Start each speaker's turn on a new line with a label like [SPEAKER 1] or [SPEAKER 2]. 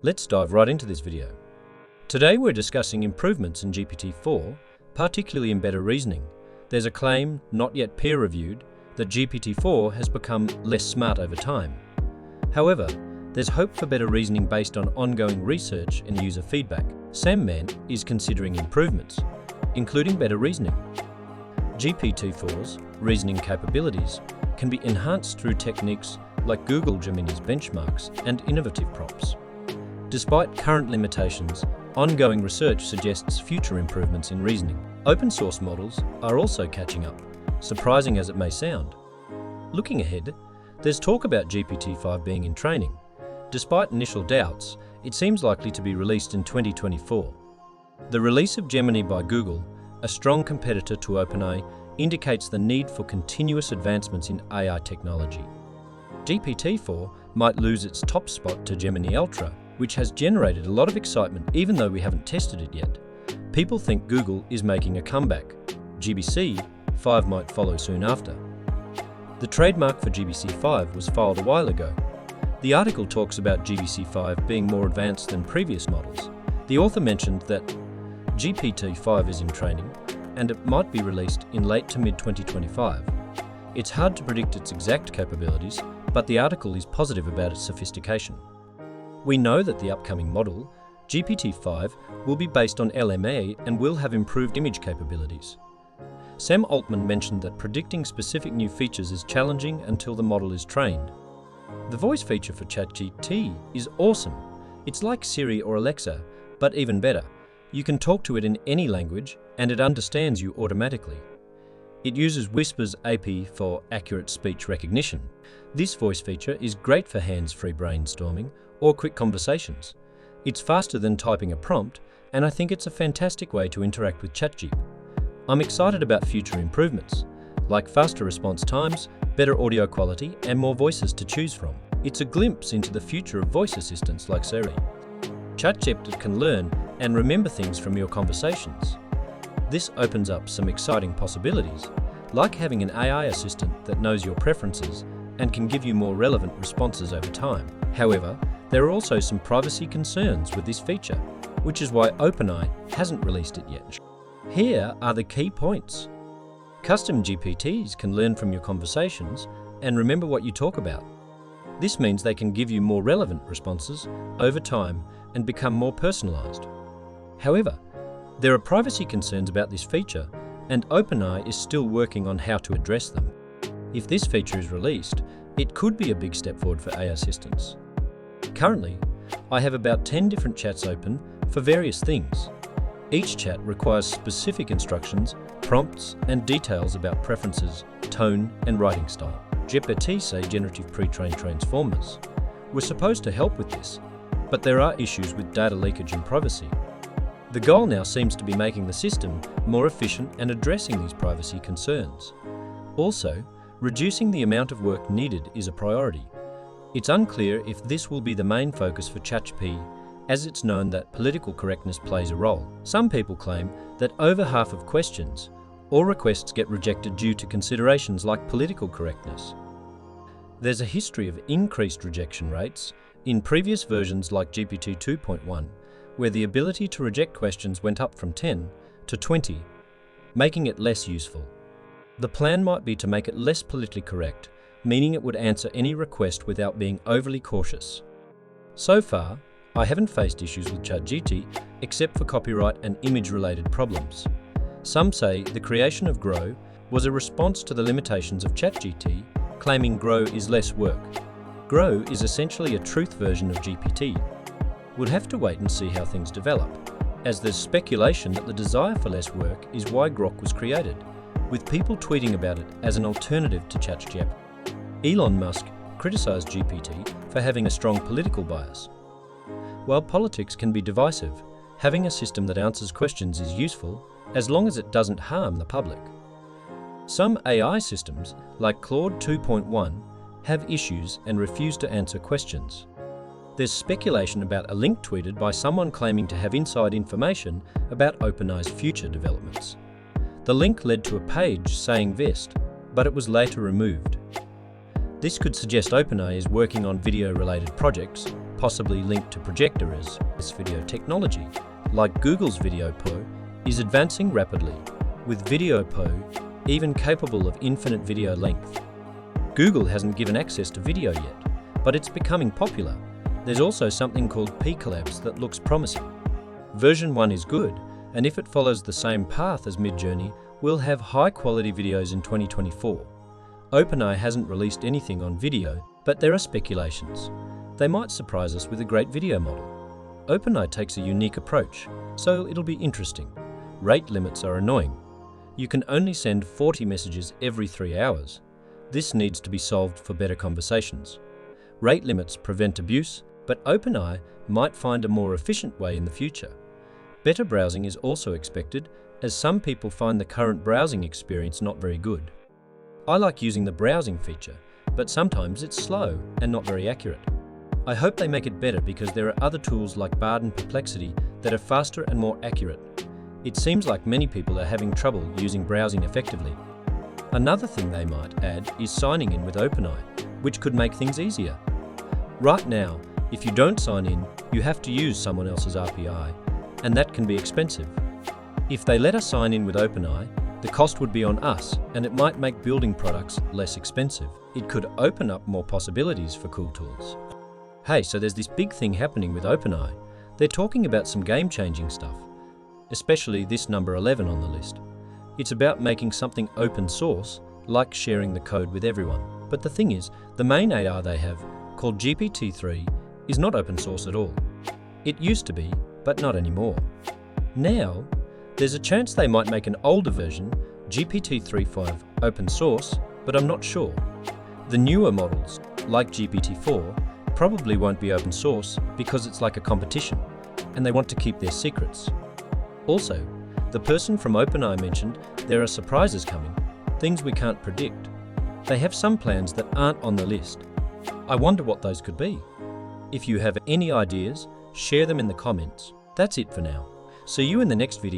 [SPEAKER 1] Let's dive right into this video. Today we're discussing improvements in GPT-4, particularly in better reasoning. There's a claim, not yet peer-reviewed, that GPT-4 has become less smart over time. However, there's hope for better reasoning based on ongoing research and user feedback. Altman is considering improvements, including better reasoning. GPT-4's reasoning capabilities can be enhanced through techniques like Google Gemini's benchmarks and innovative prompts. Despite current limitations, ongoing research suggests future improvements in reasoning. Open source models are also catching up, surprising as it may sound. Looking ahead, there's talk about GPT-5 being in training. Despite initial doubts, it seems likely to be released in 2024. The release of Gemini by Google, a strong competitor to OpenAI, indicates the need for continuous advancements in AI technology. GPT-4 might lose its top spot to Gemini Ultra, which has generated a lot of excitement even though we haven't tested it yet. People think Google is making a comeback. GPT-5 might follow soon after. The trademark for GPT-5 was filed a while ago. The article talks about GPT-5 being more advanced than previous models. The author mentioned that GPT-5 is in training and it might be released in late to mid-2025. It's hard to predict its exact capabilities, but the article is positive about its sophistication. We know that the upcoming model, GPT-5, will be based on LMA and will have improved image capabilities. Sam Altman mentioned that predicting specific new features is challenging until the model is trained. The voice feature for ChatGPT is awesome. It's like Siri or Alexa, but even better. You can talk to it in any language and it understands you automatically. It uses Whisper's API for accurate speech recognition. This voice feature is great for hands-free brainstorming or quick conversations. It's faster than typing a prompt, and I think it's a fantastic way to interact with ChatGPT. I'm excited about future improvements, like faster response times, better audio quality, and more voices to choose from. It's a glimpse into the future of voice assistants like Siri. ChatGPT can learn and remember things from your conversations. This opens up some exciting possibilities, like having an AI assistant that knows your preferences and can give you more relevant responses over time. However, there are also some privacy concerns with this feature, which is why OpenAI hasn't released it yet. Here are the key points. Custom GPTs can learn from your conversations and remember what you talk about. This means they can give you more relevant responses over time and become more personalized. However, there are privacy concerns about this feature, and OpenAI is still working on how to address them. If this feature is released, it could be a big step forward for AI assistants. Currently, I have about 10 different chats open for various things. Each chat requires specific instructions, prompts, and details about preferences, tone, and writing style. GPT, say generative pre-trained transformers, were supposed to help with this, but there are issues with data leakage and privacy. The goal now seems to be making the system more efficient and addressing these privacy concerns. Also, reducing the amount of work needed is a priority. It's unclear if this will be the main focus for ChatGPT, as it's known that political correctness plays a role. Some people claim that over half of questions or requests get rejected due to considerations like political correctness. There's a history of increased rejection rates in previous versions like GPT 2.1, where the ability to reject questions went up from 10 to 20, making it less useful. The plan might be to make it less politically correct, meaning it would answer any request without being overly cautious. So far, I haven't faced issues with ChatGPT except for copyright and image-related problems. Some say the creation of Grow was a response to the limitations of ChatGPT, claiming Grow is less work. Grow is essentially a truth version of GPT. We'll have to wait and see how things develop, as there's speculation that the desire for less work is why Grok was created, with people tweeting about it as an alternative to ChatGPT. Elon Musk criticized GPT for having a strong political bias. While politics can be divisive, having a system that answers questions is useful as long as it doesn't harm the public. Some AI systems, like Claude 2.1, have issues and refuse to answer questions. There's speculation about a link tweeted by someone claiming to have inside information about OpenAI's future developments. The link led to a page saying Vest, but it was later removed. This could suggest OpenAI is working on video-related projects possibly linked to projector as this video technology, like Google's Video Pro, is advancing rapidly, with Video Pro even capable of infinite video length. Google hasn't given access to video yet, but it's becoming popular. There's also something called P-Collabs that looks promising. Version 1 is good, and if it follows the same path as Midjourney, we'll have high-quality videos in 2024. OpenAI hasn't released anything on video, but there are speculations. They might surprise us with a great video model. OpenAI takes a unique approach, so it'll be interesting. Rate limits are annoying. You can only send 40 messages every 3 hours. This needs to be solved for better conversations. Rate limits prevent abuse, but OpenAI might find a more efficient way in the future. Better browsing is also expected, as some people find the current browsing experience not very good. I like using the browsing feature, but sometimes it's slow and not very accurate. I hope they make it better because there are other tools like Bard and Perplexity that are faster and more accurate. It seems like many people are having trouble using browsing effectively. Another thing they might add is signing in with OpenAI, which could make things easier. Right now, if you don't sign in, you have to use someone else's API, and that can be expensive. If they let us sign in with OpenAI, the cost would be on us, and it might make building products less expensive. It could open up more possibilities for cool tools. Hey, so there's this big thing happening with OpenAI. They're talking about some game-changing stuff, especially this number 11 on the list. It's about making something open source, like sharing the code with everyone. But the thing is, the main AI they have, called GPT-3, is not open source at all. It used to be, but not anymore. Now, there's a chance they might make an older version, GPT-3.5, open source, but I'm not sure. The newer models, like GPT-4, probably won't be open source because it's like a competition, and they want to keep their secrets. Also, the person from OpenAI mentioned there are surprises coming, things we can't predict. They have some plans that aren't on the list. I wonder what those could be. If you have any ideas, share them in the comments. That's it for now. See you in the next video.